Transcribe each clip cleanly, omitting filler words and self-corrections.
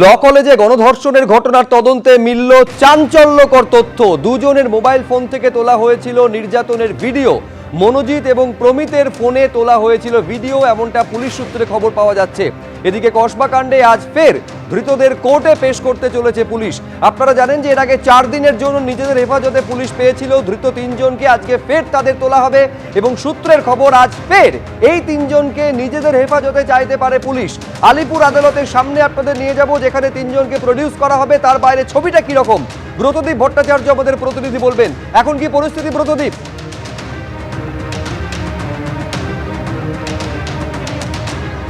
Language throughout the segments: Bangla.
ল কলেজে গণধর্ষণের ঘটনার তদন্তে মিলল চাঞ্চল্যকর তথ্য। দুজনের মোবাইল ফোন থেকে তোলা হয়েছিল নির্যাতনের ভিডিও। মনোজিৎ এবং প্রমিতের ফোনে তোলা হয়েছিল ভিডিও, এমনটা পুলিশ সূত্রে খবর পাওয়া যাচ্ছে। এদিকে কসবা কাণ্ডে আজ ফের ধৃতদের কোর্টে পেশ করতে চলেছে পুলিশ। আপনারা জানেন যে এর আগে 4 দিনের জন্য নিজেদের হেফাজতে পুলিশ পেয়েছিল ধৃত 3 জনকে। আজকে ফের তাদের তোলা হবে এবং সূত্রের খবর আজ ফের এই 3 জনকে নিজেদের হেফাজতে চাইতে পারে পুলিশ। আলিপুর আদালতের সামনে আপনাদের নিয়ে যাব, যেখানে 3 জনকে প্রডিউস করা হবে। তার বাইরে ছবিটা কিরকম ব্রতদীপ ভট্টাচার্য আমাদের প্রতিনিধি বলবেন। এখন কি পরিস্থিতি ব্রতদীপ?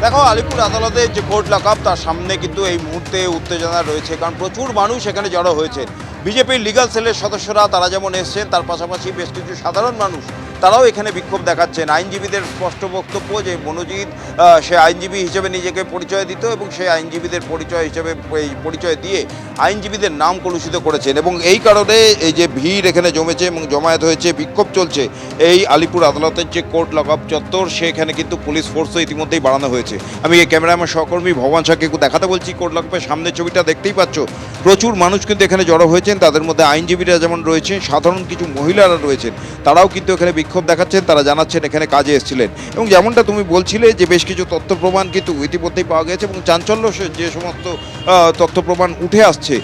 দেখো, আলিপুর আদালতের যে কোর্ট লকআপ তার সামনে কিন্তু এই মুহূর্তে উত্তেজনা রয়েছে, কারণ প্রচুর মানুষ এখানে জড়ো হয়েছেন। বিজেপির লিগাল সেলের সদস্যরা তারা যেমন এসছেন, তার পাশাপাশি বেশ কিছু সাধারণ মানুষ তারাও এখানে বিক্ষোভ দেখাচ্ছেন। আইনজীবীদের স্পষ্ট বক্তব্য যে মনোজিৎ সে আইনজীবী হিসেবে নিজেকে পরিচয় দিত এবং সে আইনজীবীদের পরিচয় দিয়ে আইনজীবীদের নাম কলুষিত করেছেন, এবং এই কারণে এই যে ভিড় এখানে জমেছে এবং জমায়েত হয়েছে, বিক্ষোভ চলছে এই আলিপুর আদালতের যে কোর্ট লকআপ চত্বর, সেখানে কিন্তু পুলিশ ফোর্সও ইতিমধ্যেই বাড়ানো হয়েছে। আমি এই ক্যামেরাম্যান সহকর্মী ভগবান শাহকে একটু দেখাতে বলছি। কোর্ট লকআপের সামনের ছবিটা দেখতেই পাচ্ছ, প্রচুর মানুষ কিন্তু এখানে জড়ো হয়েছেন। তাদের মধ্যে আইনজীবীরা যেমন রয়েছেন, সাধারণ কিছু মহিলারা রয়েছেন, তারাও কিন্তু এখানে বিক্ষোভ দেখাচ্ছেন। তারা জানাচ্ছেন এখানে কাজে এসেছিলেন, এবং যেমনটা তুমি বলছিলে যে বেশ কিছু তথ্য প্রমাণ কিন্তু ইতিমধ্যেই পাওয়া গেছে, এবং চাঞ্চল্য যে সমস্ত তথ্য প্রমাণ উঠে আসছে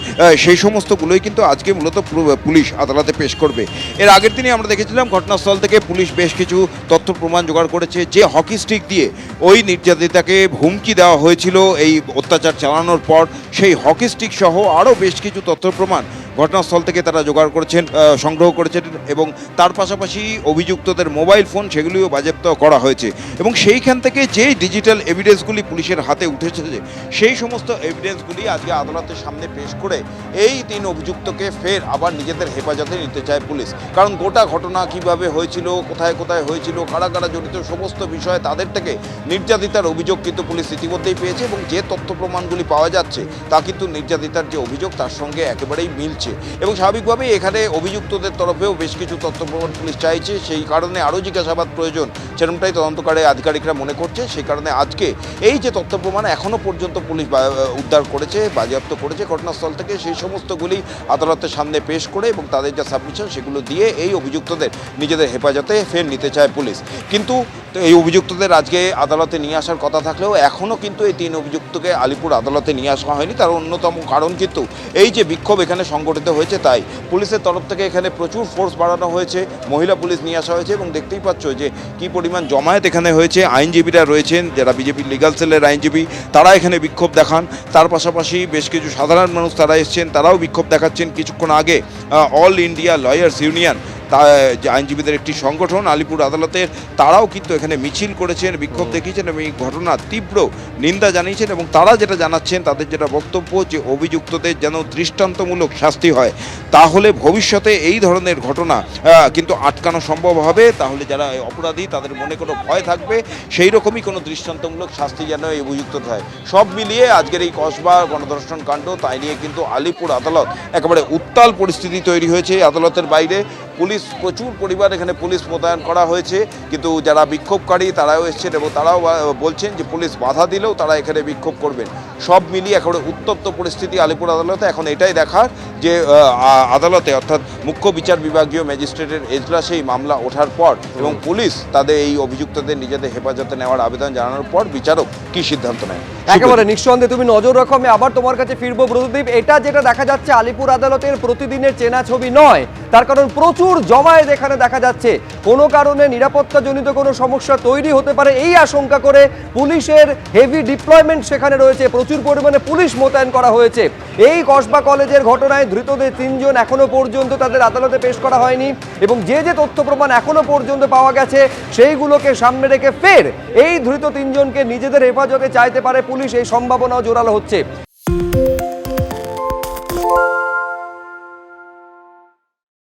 সেই সমস্তগুলোই কিন্তু আজকে মূলত পুলিশ আদালতে পেশ করবে। এর আগের দিনে আমরা দেখেছিলাম ঘটনাস্থল থেকে পুলিশ বেশ কিছু তথ্য প্রমাণ জোগাড় করেছে, যে হকি স্টিক দিয়ে ওই নির্যাতিতাকে হুমকি দেওয়া হয়েছিল এই অত্যাচার চালানোর পর, সেই হকি স্টিক সহ আরও বেশ কিছু তথ্য প্রমাণ ঘটনাস্থল থেকে তারা জোগাড় করেছেন, সংগ্রহ করেছেন, এবং তার পাশাপাশি অভিযুক্তদের মোবাইল ফোন সেগুলিও বাজেয়াপ্ত করা হয়েছে। এবং সেইখান থেকে যেই ডিজিটাল এভিডেন্সগুলি পুলিশের হাতে উঠেছে, সেই সমস্ত এভিডেন্সগুলি আজকে আদালতের সামনে পেশ করে এই 3 অভিযুক্তকে ফের আবার নিজেদের হেফাজতে নিতে চায় পুলিশ। কারণ গোটা ঘটনা কিভাবে হয়েছিল, কোথায় কোথায় হয়েছিল, কারা কারা জড়িত, সমস্ত বিষয়ে তাদের থেকে নির্যাতিতার অভিযোগ কিন্তু পুলিশ ইতিমধ্যেই পেয়েছে, এবং যে তথ্য প্রমাণগুলি পাওয়া যাচ্ছে তা কিন্তু নির্যাতিতার যে অভিযোগ তার সঙ্গে একেবারেই মিলছে। এবং স্বাভাবিকভাবেই এখানে অভিযুক্তদের তরফেও বেশ কিছু তথ্য প্রমাণ পুলিশ চাইছে, সেই কারণে আরও জিজ্ঞাসাবাদ প্রয়োজন, সেরকমটাই তদন্তকারী আধিকারিকরা মনে করছে। সেই কারণে আজকে এই যে তথ্য প্রমাণ এখনও পর্যন্ত পুলিশ উদ্ধার করেছে, বাজেয়াপ্ত করেছে ঘটনাস্থল থেকে, সেই সমস্তগুলি আদালতের সামনে পেশ করে এবং তাদের যা সাবমিশন সেগুলো দিয়ে এই অভিযুক্তদের নিজেদের হেফাজতে ফের নিতে চায় পুলিশ। কিন্তু এই অভিযুক্তদের আজকে আদালতে নিয়ে আসার কথা থাকলেও এখনও কিন্তু এই 3 অভিযুক্তকে আলিপুর আদালতে নিয়ে আসা হয়নি। তার অন্যতম কারণ কিন্তু এই যে বিক্ষোভ এখানে সংগঠিত হয়েছে, তাই পুলিশের তরফ থেকে এখানে প্রচুর ফোর্স বাড়ানো হয়েছে, মহিলা পুলিশ নিয়ে আসা হয়েছে, এবং দেখতেই পাচ্ছ যে কী পরিমাণ জমায়েত এখানে হয়েছে। আইনজীবীরা রয়েছেন, যারা বিজেপির লিগাল সেলের আইনজীবী, তারা এখানে বিক্ষোভ দেখান। তার পাশাপাশি বেশ কিছু সাধারণ মানুষ তারা এসছেন, তারাও বিক্ষোভ দেখাচ্ছেন। কিছুক্ষণ আগে অল ইন্ডিয়া লয়ার্স ইউনিয়ন, যে আইনজীবীদের একটি সংগঠন আলিপুর আদালতের, তারাও কিন্তু এখানে মিছিল করেছেন, বিক্ষোভ দেখিয়েছেন এবং এই ঘটনার তীব্র নিন্দা জানিয়েছেন। এবং তারা যেটা জানাচ্ছেন, তাদের যেটা বক্তব্য, যে অভিযুক্তদের যেন দৃষ্টান্তমূলক শাস্তি হয়, তাহলে ভবিষ্যতে এই ধরনের ঘটনা কিন্তু আটকানো সম্ভব হবে। তাহলে যারা অপরাধী তাদের মনে কোনো ভয় থাকবে, সেই রকমই কোনো দৃষ্টান্তমূলক শাস্তি যেন এই অভিযুক্ত হয়। সব মিলিয়ে আজকের এই কসবা গণধর্ষণ কাণ্ড, তাই নিয়ে কিন্তু আলিপুর আদালত একেবারে উত্তাল পরিস্থিতি তৈরি হয়েছে। আদালতের বাইরে পুলিশ প্রচুর পরিমাণ এখানে পুলিশ মোতায়েন করা হয়েছে, কিন্তু যারা বিক্ষোভকারী তারাও এসছেন এবং তারাও বলছেন যে পুলিশ বাধা দিলেও তারা এখানে বিক্ষোভ করবেন। সব মিলিয়ে একেবারে উত্তপ্ত পরিস্থিতি আলিপুর আদালতে। এখন এটাই দেখার যে আদালতে, অর্থাৎ মুখ্য বিচার বিভাগীয় ম্যাজিস্ট্রেটের এজলাসে এই মামলা ওঠার পর এবং পুলিশ তাদের এই অভিযুক্তদের নিজেদের হেফাজতে নেওয়ার আবেদন জানানোর পর বিচারক কী সিদ্ধান্ত নেয়। একেবারে নিঃসন্দেহে তুমি নজর রাখো। আমি আবার তোমার কাছে ফিরবো ব্রতদীপ। এটা যেটা দেখা যাচ্ছে আলিপুর আদালতের প্রতিদিনের চেনা ছবি নয়, তার কারণ প্রচুর জমায়েত এখানে দেখা যাচ্ছে। কোনো কারণে নিরাপত্তাজনিত কোনো সমস্যা তৈরি হতে পারে এই আশঙ্কা করে পুলিশের হেভি ডিপ্লয়মেন্ট সেখানে রয়েছে, প্রচুর পরিমাণে পুলিশ মোতায়েন করা হয়েছে। এই কসবা কলেজের ঘটনায় ধৃতদের 3 জন এখনো পর্যন্ত তাদের আদালতে পেশ করা হয়নি, এবং যে যে তথ্য প্রমাণ এখনো পর্যন্ত পাওয়া গেছে সেইগুলোকে সামনে রেখে ফের এই ধৃত 3 জনকে নিজেদের হেফাজতে চাইতে পারে পুলিশ, এই সম্ভাবনাও জোরালো হচ্ছে।